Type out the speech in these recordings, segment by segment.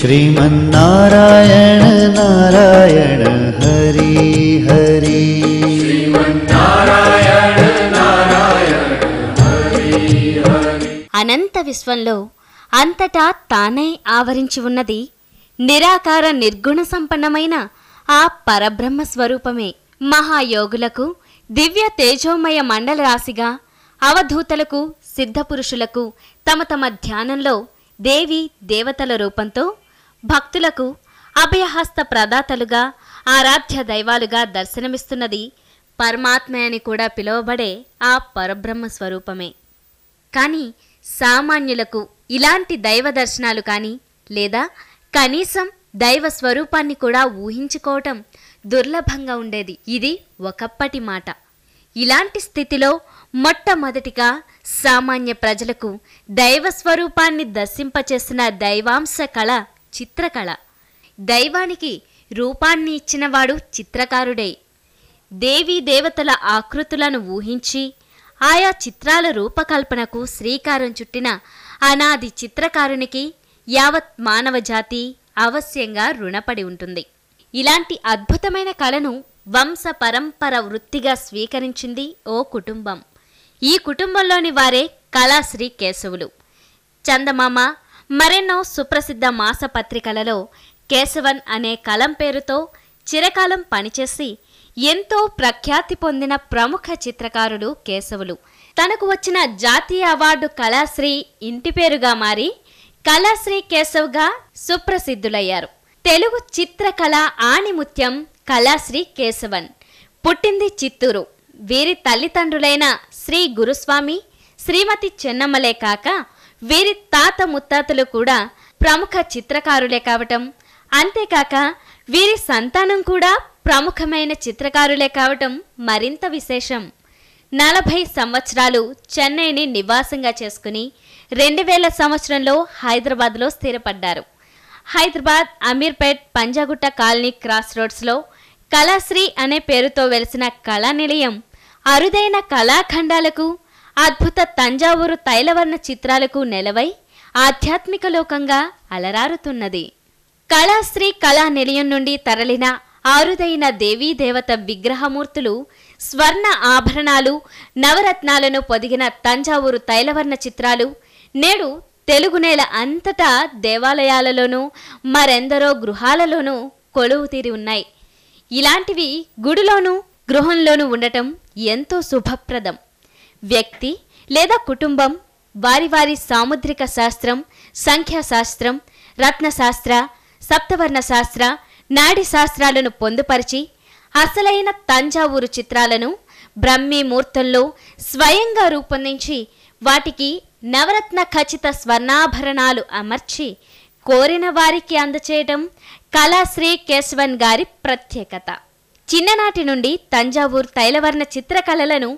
श्रीमन्नारायण नारायण हरि हरि श्रीमन्नारायण नारायण हरि हरि। అనంత విశ్వంలో అంతటా తానే ఆవరించి ఉన్నది నిరాకార నిర్గుణ సంపన్నమైన ఆ పరబ్రహ్మ స్వరూపమే. మహాయోగులకు దివ్య తేజోమయ మండల రాశిగా, అవధూతలకు సిద్ధపురుషులకు తమ తమ ధ్యానంలో దేవి దేవతల రూపంతో, భక్తులకు అభయహస్త ప్రదాతలుగా, ఆరాధ్య దైవాలుగా దర్శనమిస్తున్నది పరమాత్మ అని కూడా పిలువబడే ఆ పరబ్రహ్మ స్వరూపమే. కానీ సామాన్యులకు ఇలాంటి దైవ దర్శనాలు కానీ, లేదా కనీసం దైవ స్వరూపాన్ని కూడా ఊహించుకోవటం దుర్లభంగా ఉండేది. ఇది ఒకప్పటి మాట. ఇలాంటి స్థితిలో మొట్టమొదటిగా సామాన్య ప్రజలకు దైవ స్వరూపాన్ని దర్శింపచేసిన దైవాంశ కళ చిత్రకళ. దైవానికి రూపాన్ని ఇచ్చినవాడు చిత్రకారుడే. దేవీ దేవతల ఆకృతులను ఊహించి ఆయా చిత్రాల రూపకల్పనకు శ్రీకారం చుట్టిన అనాది చిత్రకారునికి యావత్ మానవ జాతి అవశ్యంగా రుణపడి ఉంటుంది. ఇలాంటి అద్భుతమైన కళను వంశ పరంపర వృత్తిగా స్వీకరించింది ఓ కుటుంబం. ఈ కుటుంబంలోని వారే కళాశ్రీ కేశవులు. చందమామ మరెన్నో సుప్రసిద్ధ మాసపత్రికలలో కేశవన్ అనే కలం పేరుతో చిరకాలం పనిచేసి ఎంతో ప్రఖ్యాతి పొందిన ప్రముఖ చిత్రకారుడు కేశవులు. తనకు వచ్చిన జాతీయ అవార్డు కళాశ్రీ ఇంటి పేరుగా మారి కళాశ్రీ కేశవ్గా సుప్రసిద్ధులయ్యారు. తెలుగు చిత్రకళ ఆణిముత్యం కళాశ్రీ కేశవన్. పుట్టింది చిత్తూరు. వీరి తల్లిదండ్రులైన శ్రీ గురుస్వామి, శ్రీమతి చెన్నమ్మలే కాక వీరి తాత ముత్తాతలు కూడా ప్రముఖ చిత్రకారులే కావటం, అంతేకాక వీరి సంతానం కూడా ప్రముఖమైన చిత్రకారులే కావటం మరింత విశేషం. 40 సంవత్సరాలు చెన్నైని నివాసంగా చేసుకుని 2000 సంవత్సరంలో హైదరాబాద్లో స్థిరపడ్డారు. హైదరాబాద్ అమీర్పేట్ పంజాగుట్ట కాలనీ క్రాస్ రోడ్స్లో కళాశ్రీ అనే పేరుతో వెలిసిన కళా నిలయం అరుదైన కళాఖండాలకు, అద్భుత తంజావూరు తైలవర్ణ చిత్రాలకు నెలవై ఆధ్యాత్మిక లోకంగా అలరారుతున్నది. కళాశ్రీ కళా నిలయం నుండి తరలిన అరుదైన దేవీదేవత విగ్రహమూర్తులు, స్వర్ణ ఆభరణాలు, నవరత్నాలను పొదిగిన తంజావూరు తైలవర్ణ చిత్రాలు నేడు తెలుగు నేల అంతటా దేవాలయాలలోనూ మరెందరో గృహాలలోనూ కొలువు తీరి ఉన్నాయి. ఇలాంటివి గుడిలోనూ గృహంలోనూ ఉండటం ఎంతో శుభప్రదం. వ్యక్తి లేదా కుటుంబం వారి వారి సాముద్రిక శాస్త్రం, సంఖ్యాశాస్త్రం, రత్నశాస్త్ర, సప్తవర్ణ శాస్త్ర, నాడి శాస్త్రాలను పొందుపరిచి అసలైన తంజావూరు చిత్రాలను బ్రహ్మీ ముహూర్తంలో స్వయంగా రూపొందించి వాటికి నవరత్న ఖచ్చిత స్వర్ణాభరణాలు అమర్చి కోరిన వారికి అందచేయటం కళాశ్రీ కేశవన్ గారి ప్రత్యేకత. చిన్ననాటి నుండి తంజావూరు తైలవర్ణ చిత్రకళలను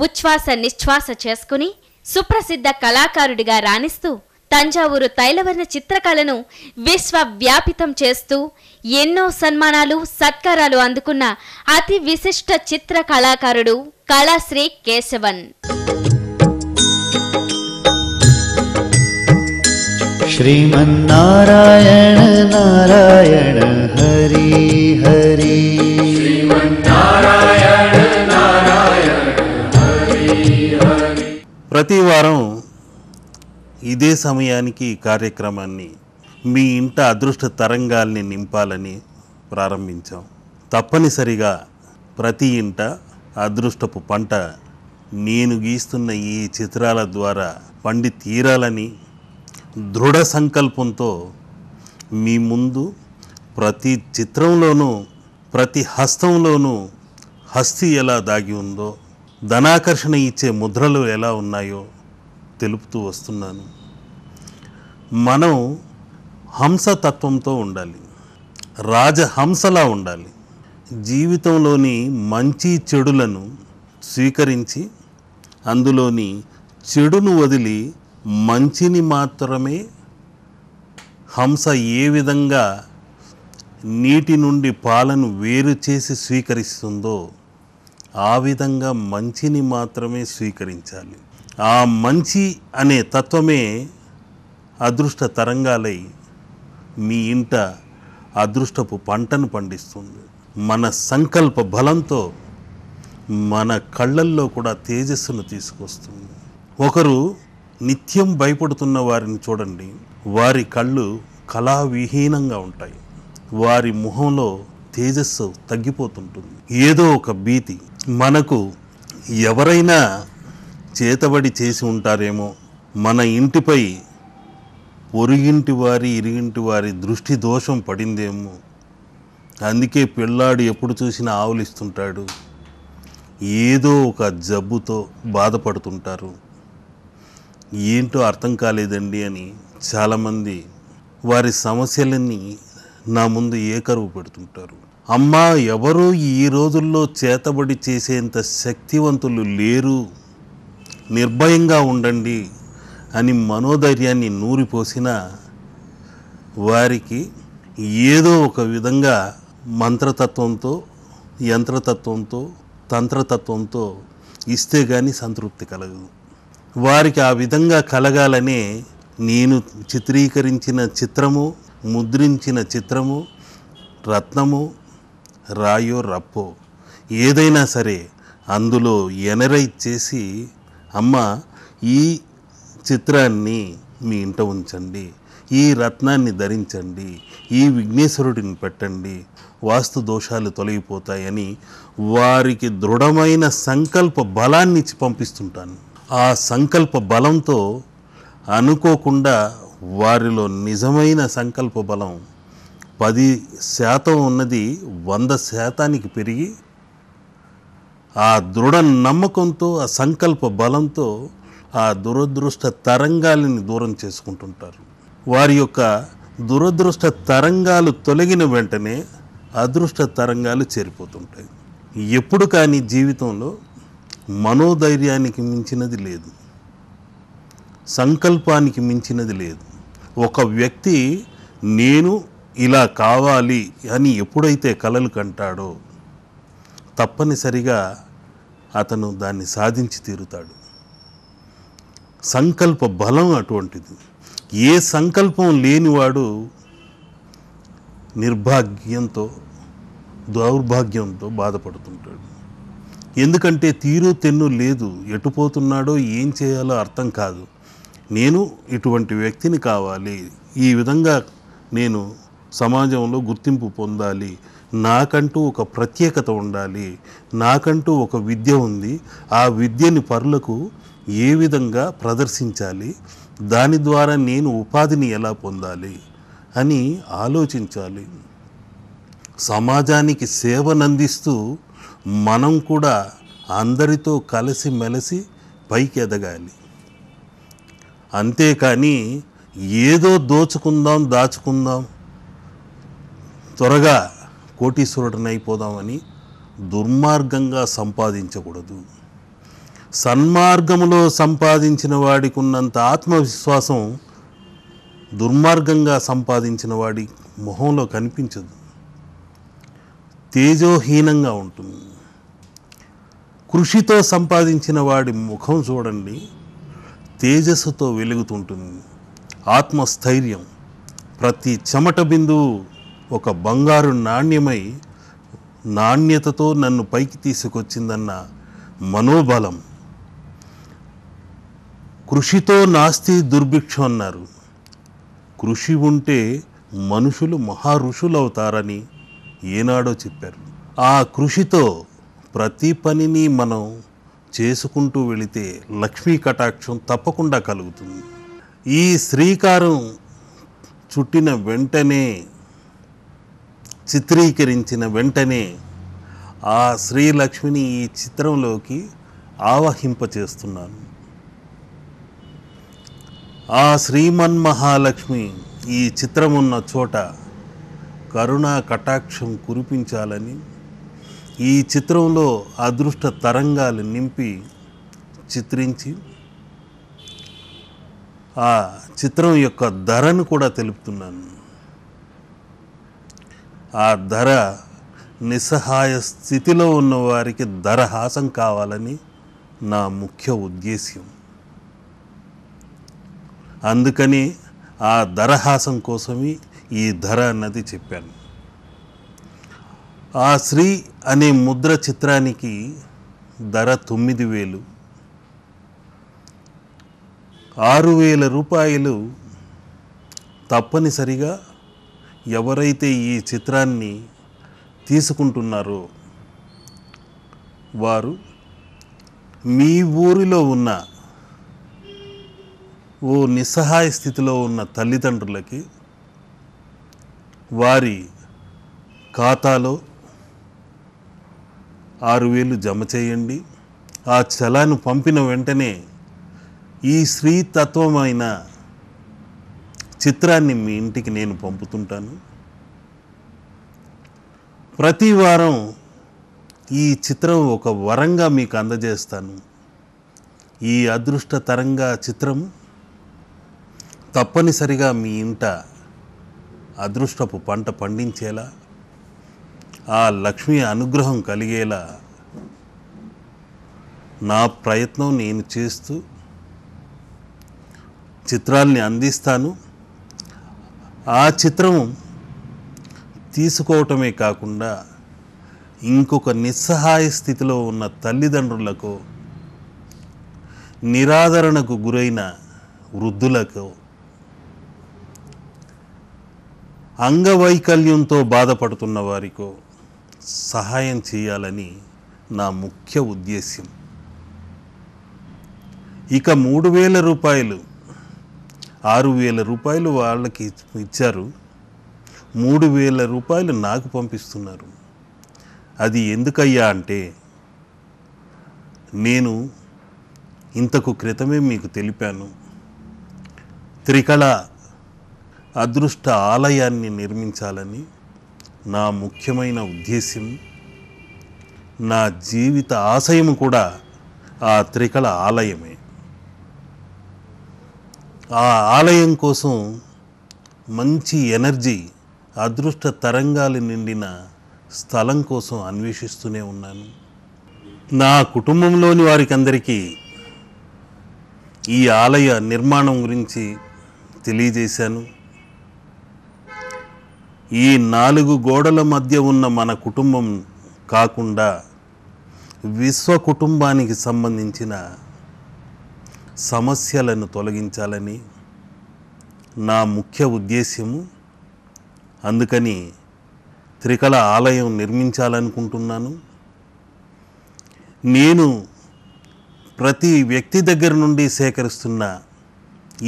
ఉచ్ఛ్వాస నిశ్వాస చేసుకుని సుప్రసిద్ధ కళాకారుడిగా రాణిస్తూ తంజావూరు తైలవర్ణ చిత్రకళను విశ్వవ్యాపితం చేస్తూ ఎన్నో సన్మానాలు, సత్కారాలు అందుకున్న అతి విశిష్ట చిత్ర కళాకారుడు కళాశ్రీ కేశవన్. श्रीमन्नारायण नारायण हरि हरि श्रीमन्नारायण नारायण हरि हरि। ప్రతి వారం ఇదే సమయానికి ఈ కార్యక్రమాన్ని మీ ఇంట అదృష్ట తరంగాల్ని నింపాలని ప్రారంభించాం. తప్పనిసరిగా ప్రతి ఇంట అదృష్టపు పంట నేను గీస్తున్న ఈ చిత్రాల ద్వారా పండి తీరాలని దృఢ సంకల్పంతో మీ ముందు ప్రతి చిత్రంలోనూ, ప్రతి హస్తంలోనూ హస్తి ఎలా దాగి ఉందో, ధనాకర్షణ ఇచ్చే ముద్రలు ఎలా ఉన్నాయో తెలుపుతూ వస్తున్నాను. మనం హంసతత్వంతో ఉండాలి, రాజహంసలా ఉండాలి. జీవితంలోని మంచి చెడులను స్వీకరించి అందులోని చెడును వదిలి మంచిని మాత్రమే హంస ఏ విధంగా నీటి నుండి పాలను వేరు చేసి స్వీకరిస్తుందో ఆ విధంగా మంచిని మాత్రమే స్వీకరించాలి. ఆ మంచి అనే తత్వమే అదృష్ట తరంగాలై మీ ఇంట అదృష్టపు పంటను పండిస్తుంది. మన సంకల్ప బలంతో మన కళ్ళల్లో కూడా తేజస్సును తీసుకొస్తుంది. ఒకరు నిత్యం భయపడుతున్న వారిని చూడండి, వారి కళ్ళు కళావిహీనంగా ఉంటాయి. వారి ముఖంలో తేజస్సు తగ్గిపోతుంటుంది. ఏదో ఒక భీతి. మనకు ఎవరైనా చేతబడి చేసి ఉంటారేమో, మన ఇంటిపై పొరుగింటి వారి ఇరుగింటి వారి దృష్టి దోషం పడిందేమో, అందుకే పిల్లాడు ఎప్పుడు చూసినా ఆవులిస్తుంటాడు, ఏదో ఒక జబ్బుతో బాధపడుతుంటారు, ఏంటో అర్థం కాలేదండి అని చాలామంది వారి సమస్యలన్నీ నా ముందు ఏకరువు పెడుతుంటారు. అమ్మా, ఎవరు ఈ రోజుల్లో చేతబడి చేసేంత శక్తివంతులు లేరు, నిర్భయంగా ఉండండి అని మనోధైర్యాన్ని నూరిపోసినా వారికి ఏదో ఒక విధంగా మంత్రతత్వంతో, యంత్రతత్వంతో, తంత్రతత్వంతో ఇస్తే కానీ సంతృప్తి కలగదు. వారికి ఆ విధంగా కలగాలనే నేను చిత్రీకరించిన చిత్రము, ముద్రించిన చిత్రము, రత్నము, రాయో రప్పో ఏదైనా సరే అందులో ఎనరైజ్ చేసి, అమ్మ ఈ చిత్రాన్ని మీ ఇంట ఉంచండి, ఈ రత్నాన్ని ధరించండి, ఈ విఘ్నేశ్వరుడిని పెట్టండి, వాస్తు దోషాలు తొలగిపోతాయని వారికి దృఢమైన సంకల్ప బలాన్ని ఇచ్చి పంపిస్తుంటాను. ఆ సంకల్ప బలంతో అనుకోకుండా వారిలో నిజమైన సంకల్ప బలం 10% ఉన్నది 100% పెరిగి ఆ దృఢ నమ్మకంతో, ఆ సంకల్ప బలంతో ఆ దురదృష్ట తరంగాలని దూరం చేసుకుంటుంటారు. వారి యొక్క దురదృష్ట తరంగాలు తొలగిన వెంటనే అదృష్ట తరంగాలు చేరిపోతుంటాయి. ఎప్పుడు కానీ జీవితంలో మనోధైర్యానికి మించినది లేదు, సంకల్పానికి మించినది లేదు. ఒక వ్యక్తి నేను ఇలా కావాలి అని ఎప్పుడైతే కలలు కంటాడో తప్పనిసరిగా అతను దాన్ని సాధించి తీరుతాడు. సంకల్ప బలం అటువంటిది. ఏ సంకల్పం లేనివాడు నిర్భాగ్యంతో, దౌర్భాగ్యంతో బాధపడుతుంటాడు. ఎందుకంటే తీరు తెన్ను లేదు, ఎటుపోతున్నాడో ఏం చేయాలో అర్థం కాదు. నేను ఇటువంటి వ్యక్తిని కావాలి, ఈ విధంగా నేను సమాజంలో గుర్తింపు పొందాలి, నాకంటూ ఒక ప్రత్యేకత ఉండాలి, నాకంటూ ఒక విద్య ఉంది, ఆ విద్యని పరులకు ఏ విధంగా ప్రదర్శించాలి, దాని ద్వారా నేను ఉపాధిని ఎలా పొందాలి అని ఆలోచించాలి. సమాజానికి సేవనందిస్తూ మనం కూడా అందరితో కలిసిమెలిసి పైకి ఎదగాలి. అంతేకాని ఏదో దోచుకుందాం, దాచుకుందాం, త్వరగా కోటీశ్వరుడిని అయిపోదామని దుర్మార్గంగా సంపాదించకూడదు. సన్మార్గములో సంపాదించిన వాడికి ఉన్నంత ఆత్మవిశ్వాసం దుర్మార్గంగా సంపాదించిన వాడి మొహంలో కనిపించదు, తేజోహీనంగా ఉంటుంది. కృషితో సంపాదించిన వాడి ముఖం చూడండి, తేజస్సుతో వెలుగుతుంటుంది. ఆత్మస్థైర్యం, ప్రతి చెమట బిందువు ఒక బంగారు నాణ్యమై నాణ్యతతో నన్ను పైకి తీసుకొచ్చిందన్న మనోబలం. కృషితో నాస్తి దుర్భిక్షం అన్నారు. కృషి ఉంటే మనుషులు మహా ఋషులు అవుతారని ఏనాడో చెప్పారు. ఆ కృషితో ప్రతి పనిని మనం చేసుకుంటూ వెళితే లక్ష్మీ కటాక్షం తప్పకుండా కలుగుతుంది. ఈ శ్రీకారం చుట్టిన వెంటనే, చిత్రీకరించిన వెంటనే ఆ శ్రీలక్ష్మిని ఈ చిత్రంలోకి ఆవహింపచేస్తున్నాను. ఆ శ్రీమన్మహాలక్ష్మి ఈ చిత్రమున్న చోట కరుణా కటాక్షం కురిపించాలని, ఈ చిత్రంలో అదృష్ట తరంగాలు నింపి చిత్రించి ఆ చిత్రం యొక్క ధరను కూడా తెలుపుతున్నాను. ఆ ధర నిస్సహాయ స్థితిలో ఉన్న వారికి ధరహాసం కావాలని నా ముఖ్య ఉద్దేశ్యం. అందుకని ఆ ధరహాసం కోసమే ఈ ధర అన్నది చెప్పాను. ఆ శ్రీ అనే ముద్ర చిత్రానికి ధర 9,000. 6,000 రూపాయలు తప్పనిసరిగా ఎవరైతే ఈ చిత్రాన్ని తీసుకుంటున్నారో వారు మీ ఊరిలో ఉన్న ఓ నిస్సహాయ స్థితిలో ఉన్న తల్లిదండ్రులకి వారి ఖాతాలో 6,000 జమ చేయండి. ఆ చలాను పంపిన వెంటనే ఈ శ్రీతత్వమైన చిత్రాన్ని మీ ఇంటికి నేను పంపుతుంటాను. ప్రతి వారం ఈ చిత్రం ఒక వరంగా మీకు అందజేస్తాను. ఈ అదృష్ట తరంగా చిత్రం తప్పనిసరిగా మీ ఇంట అదృష్టపు పంట పండించేలా, ఆ లక్ష్మీ అనుగ్రహం కలిగేలా నా ప్రయత్నం నేను చేస్తూ చిత్రాల్ని అందిస్తాను. ఆ చిత్రం తీసుకోవటమే కాకుండా ఇంకొక నిస్సహాయ స్థితిలో ఉన్న తల్లిదండ్రులకు, నిరాదరణకు గురైన వృద్ధులకు, అంగవైకల్యంతో బాధపడుతున్న వారికో సహాయం చేయాలని నా ముఖ్య ఉద్దేశ్యం. ఇక 3,000 రూపాయలు, 6,000 రూపాయలు వాళ్ళకి ఇచ్చారు, 3,000 రూపాయలు నాకు పంపిస్తున్నారు. అది ఎందుకయ్యా అంటే, నేను ఇంతకు క్రితమే మీకు తెలిపాను, త్రికళ అదృష్ట ఆలయాన్ని నిర్మించాలని నా ముఖ్యమైన ఉద్దేశ్యం. నా జీవిత ఆశయం కూడా ఆ త్రికళ ఆలయమే. ఆ ఆలయం కోసం మంచి ఎనర్జీ, అదృష్ట తరంగాలు నిండిన స్థలం కోసం అన్వేషిస్తూనే ఉన్నాను. నా కుటుంబంలోని వారికి అందరికీ ఈ ఆలయ నిర్మాణం గురించి తెలియజేశాను. ఈ 4 గోడల మధ్య ఉన్న మన కుటుంబం కాకుండా విశ్వ కుటుంబానికి సంబంధించిన సమస్యలను తొలగించాలని నా ముఖ్య ఉద్దేశ్యము. అందుకని త్రికళ ఆలయం నిర్మించాలనుకుంటున్నాను. నేను ప్రతి వ్యక్తి దగ్గర నుండి సేకరిస్తున్న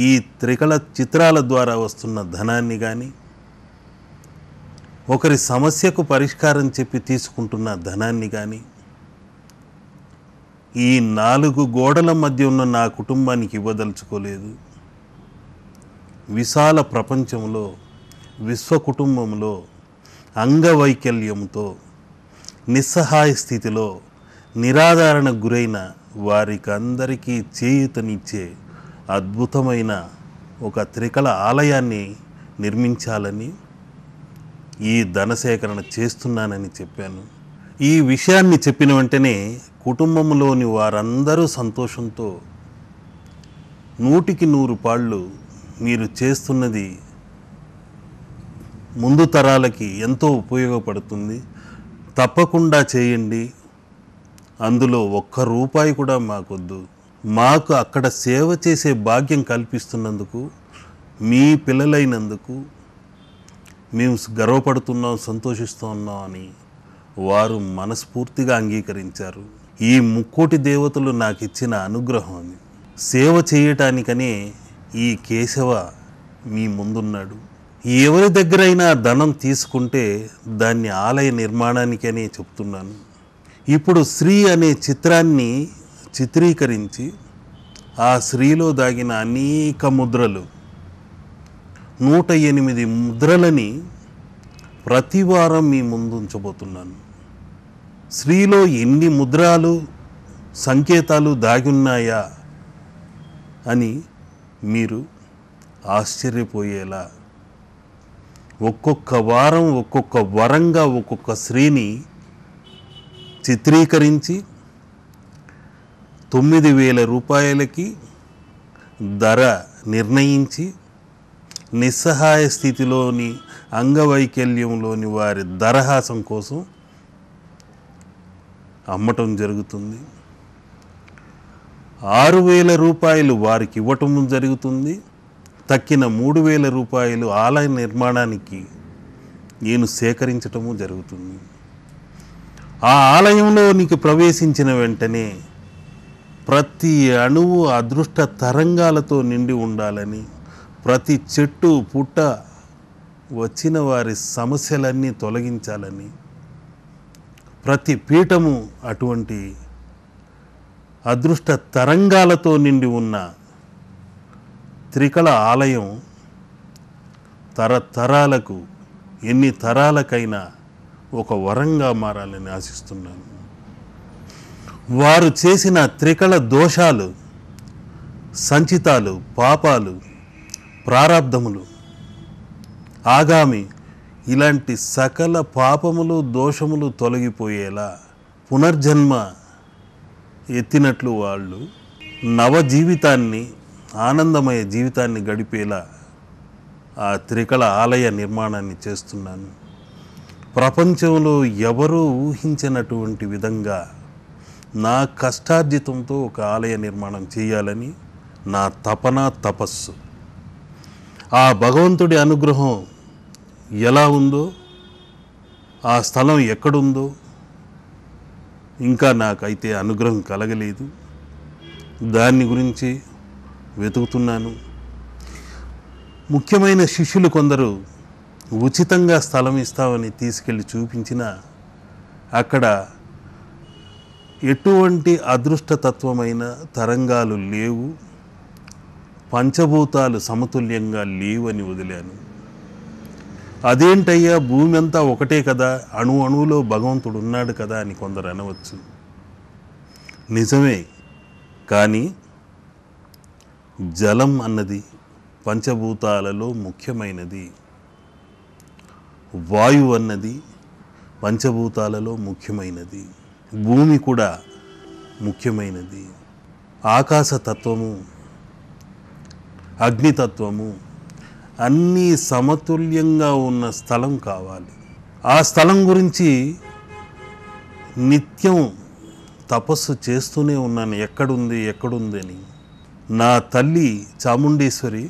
ఈ త్రికళ చిత్రాల ద్వారా వస్తున్న ధనాన్ని కానీ, ఒకరి సమస్యకు పరిష్కారం చెప్పి తీసుకుంటున్న ధనాన్ని కానీ, ఈ 4 గోడల మధ్య ఉన్న నా కుటుంబానికి ఇవ్వదలుచుకోలేదు. విశాల ప్రపంచంలో, విశ్వ కుటుంబంలో అంగవైకల్యంతో, నిస్సహాయ స్థితిలో, నిరాదరణకు గురైన వారికి అందరికీ చేయూతనిచ్చే అద్భుతమైన ఒక త్రికళ ఆలయాన్ని నిర్మించాలని ఈ ధనసేకరణ చేస్తున్నానని చెప్పాను. ఈ విషయాన్ని చెప్పిన వెంటనే కుటుంబంలోని వారందరూ సంతోషంతో 100కి 100 పాళ్ళు మీరు చేస్తున్నది ముందు తరాలకి ఎంతో ఉపయోగపడుతుంది, తప్పకుండా చేయండి, అందులో ఒక్క రూపాయి కూడా మాకొద్దు, మాకు అక్కడ సేవ చేసే భాగ్యం కల్పిస్తున్నందుకు, మీ పిల్లలైనందుకు మేము గర్వపడుతున్నాం, సంతోషిస్తున్నాం అని వారు మనస్ఫూర్తిగా అంగీకరించారు. ఈ 3,000,000 దేవతలు నాకు ఇచ్చిన అనుగ్రహం అని. సేవ చేయటానికనే ఈ కేశవ మీ ముందున్నాడు. ఎవరి దగ్గరైనా ధనం తీసుకుంటే దాన్ని ఆలయ నిర్మాణానికనే చెప్తున్నాను. ఇప్పుడు శ్రీ అనే చిత్రాన్ని చిత్రీకరించి ఆ శ్రీలో దాగిన అనేక ముద్రలు, 108 ముద్రలని ప్రతి వారం మీ ముందు ఉంచబోతున్నాను. శ్రీలో ఎన్ని ముద్రాలు సంకేతాలు దాగున్నాయా అని మీరు ఆశ్చర్యపోయేలా ఒక్కొక్క వారం ఒక్కొక్క వరంగా ఒక్కొక్క శ్రీని చిత్రీకరించి 9,000 రూపాయలకి ధర నిర్ణయించి నిస్సహాయ స్థితిలోని అంగవైకల్యంలోని వారి దరహాసం కోసం అమ్మటం జరుగుతుంది. 6,000 రూపాయలు వారికి ఇవ్వటం జరుగుతుంది. తక్కిన 3,000 రూపాయలు ఆలయ నిర్మాణానికి నేను సేకరించటము జరుగుతుంది. ఆ ఆలయంలోనికి ప్రవేశించిన వెంటనే ప్రతి అణువు అదృష్ట తరంగాలతో నిండి ఉండాలని, ప్రతి చెట్టు పుట్ట వచ్చిన వారి సమస్యలన్నీ తొలగించాలని, ప్రతి పీఠము అటువంటి అదృష్ట తరంగాలతో నిండి ఉన్న త్రికళ ఆలయం తరతరాలకు ఎన్ని తరాలకైనా ఒక వరంగా మారాలని ఆశిస్తున్నాను. వారు చేసిన త్రికళ దోషాలు, సంచితాలు, పాపాలు, ప్రారాబ్ధములు, ఆగామి ఇలాంటి సకల పాపములు దోషములు తొలగిపోయేలా పునర్జన్మ ఎత్తినట్లు వాళ్ళు నవ జీవితాన్ని, ఆనందమయ జీవితాన్ని గడిపేలా ఆ త్రికళ ఆలయ నిర్మాణాన్ని చేస్తున్నాను. ప్రపంచంలో ఎవరూ ఊహించినటువంటి విధంగా నా కష్టార్జితంతో ఒక ఆలయ నిర్మాణం చేయాలని నా తపన, తపస్సు. ఆ భగవంతుడి అనుగ్రహం ఎలా ఉందో, ఆ స్థలం ఎక్కడుందో ఇంకా నాకైతే అనుగ్రహం కలగలేదు. దాన్ని గురించి వెతుకుతున్నాను. ముఖ్యమైన శిష్యులు కొందరు ఉచితంగా స్థలం ఇస్తామని తీసుకెళ్ళి చూపించిన అక్కడ ఎటువంటి అదృష్టతత్వమైన తరంగాలు లేవు, పంచభూతాలు సమతుల్యంగా లేవు అని వదిలాను. అదేంటయ్యా, భూమి అంతా ఒకటే కదా, అణు అణువులో భగవంతుడు ఉన్నాడు కదా అని కొందరు అనవచ్చు. నిజమే, కానీ జలం అన్నది పంచభూతాలలో ముఖ్యమైనది, వాయువు అన్నది పంచభూతాలలో ముఖ్యమైనది, భూమి కూడా ముఖ్యమైనది, ఆకాశతత్వము, అగ్నితత్వము అన్నీ సమతుల్యంగా ఉన్న స్థలం కావాలి. ఆ స్థలం గురించి నిత్యం తపస్సు చేస్తూనే ఉన్నాను. ఎక్కడుంది అని. నా తల్లి చాముండేశ్వరి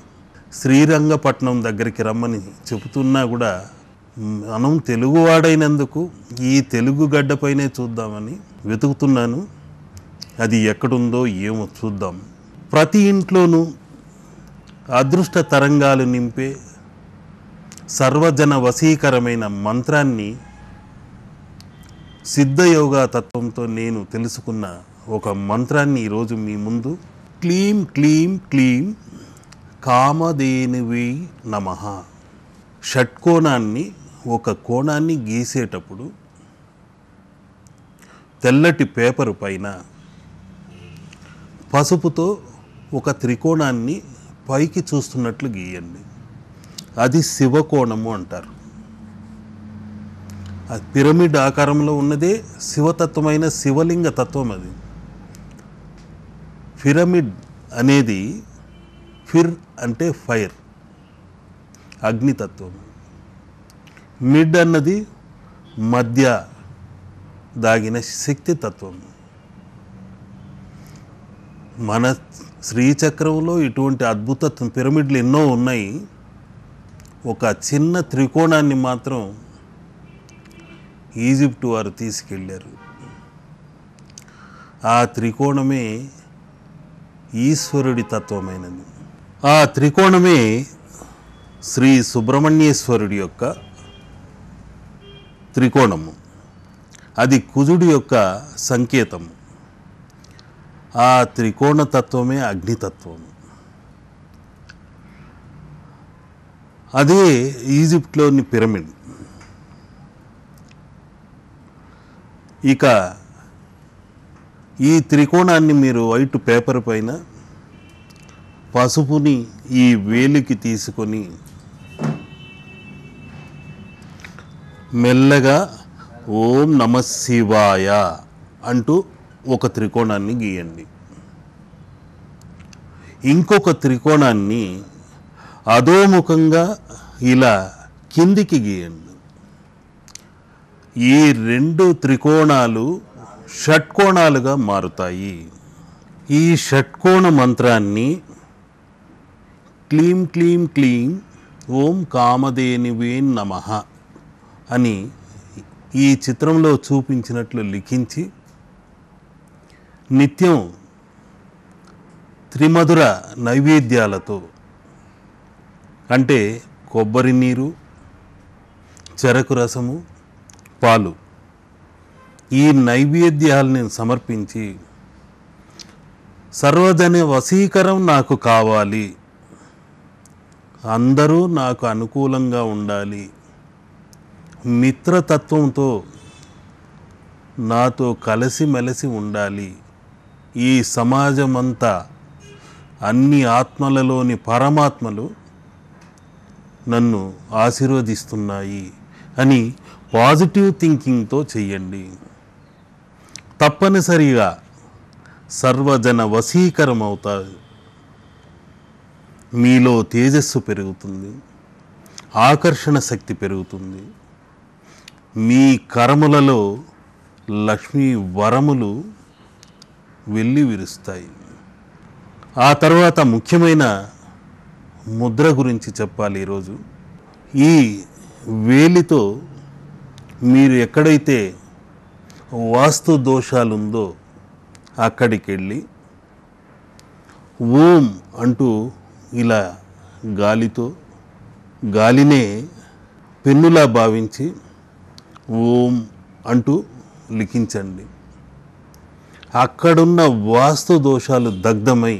శ్రీరంగపట్నం దగ్గరికి రమ్మని చెబుతున్నా కూడా మనం తెలుగువాడైనందుకు ఈ తెలుగు గడ్డపైనే చూద్దామని వెతుకుతున్నాను. అది ఎక్కడుందో ఏమో చూద్దాం. ప్రతి ఇంట్లోనూ అదృష్ట తరంగాలు నింపే సర్వజన వశీకరమైన మంత్రాన్ని సిద్ధయోగా తత్వంతో నేను తెలుసుకున్న ఒక మంత్రాన్ని ఈరోజు మీ ముందు క్లీం క్లీం క్లీం కామధేనువై నమః. షట్కోణాన్ని, ఒక కోణాన్ని గీసేటప్పుడు తెల్లటి పేపరు పైన పసుపుతో ఒక త్రికోణాన్ని పైకి చూస్తున్నట్లు గీయండి. అది శివకోణము అంటారు. అది పిరమిడ్ ఆకారంలో ఉన్నదే శివతత్వమైన శివలింగ తత్వం. అది పిరమిడ్ అనేది ఫిర్ అంటే ఫైర్, అగ్నితత్వం. మిడ్ అన్నది మధ్య దాగిన శక్తి తత్వం. మన శ్రీచక్రంలో ఇటువంటి అద్భుత పిరమిడ్లు ఎన్నో ఉన్నాయి. ఒక చిన్న త్రికోణాన్ని మాత్రం ఈజిప్ట్ వారు తీసుకెళ్ళారు. ఆ త్రికోణమే ఈశ్వరుడి తత్వమైనది. ఆ త్రికోణమే శ్రీ సుబ్రహ్మణ్యేశ్వరుడి యొక్క త్రికోణము. అది కుజుడి యొక్క సంకేతము. ఆ త్రికోణ తత్వమే అగ్నితత్వము. అదే ఈజిప్ట్లోని పిరమిడ్. ఇక ఈ త్రికోణాన్ని మీరు వైట్ పేపర్ పైన పసుపుని ఈ వేలికి తీసుకొని మెల్లగా ఓం నమ శివాయ అంటూ ఒక త్రికోణాన్ని గీయండి. ఇంకొక త్రికోణాన్ని అధోముఖంగా ఇలా కిందికి గీయండి. ఈ రెండు త్రికోణాలు షట్కోణాలుగా మారుతాయి. ఈ షట్కోణ మంత్రాన్ని క్లీం క్లీం క్లీం ఓం కామధేనువే నమః అని ఈ చిత్రంలో చూపించినట్లు లిఖించి నిత్యం త్రిమధుర నైవేద్యాలతో, అంటే కొబ్బరి నీరు, చెరకు రసము, పాలు, ఈ నైవేద్యాలని సమర్పించి సర్వజన వశీకరం నాకు కావాలి, అందరూ నాకు అనుకూలంగా ఉండాలి, మిత్రతత్వంతో నాతో కలిసిమెలిసి ఉండాలి, ఈ సమాజమంతా అన్ని ఆత్మలలోని పరమాత్మలు నన్ను ఆశీర్వదిస్తున్నాయి అని పాజిటివ్ థింకింగ్తో చెయ్యండి. తప్పనిసరిగా సర్వజన వశీకరం అవుతారు. మీలో తేజస్సు పెరుగుతుంది, ఆకర్షణ శక్తి పెరుగుతుంది, మీ కర్మలలో లక్ష్మీ వరములు వెళ్ళి విరుస్తాయి. ఆ తర్వాత ముఖ్యమైన ముద్ర గురించి చెప్పాలి ఈరోజు. ఈ వేలితో మీరు ఎక్కడైతే వాస్తు దోషాలుందో అక్కడికి వెళ్ళి ఓం అంటూ ఇలా గాలినే పెన్నులా భావించి ఓం అంటూ లిఖించండి. అక్కడున్న వాస్తు దోషాలు దగ్ధమై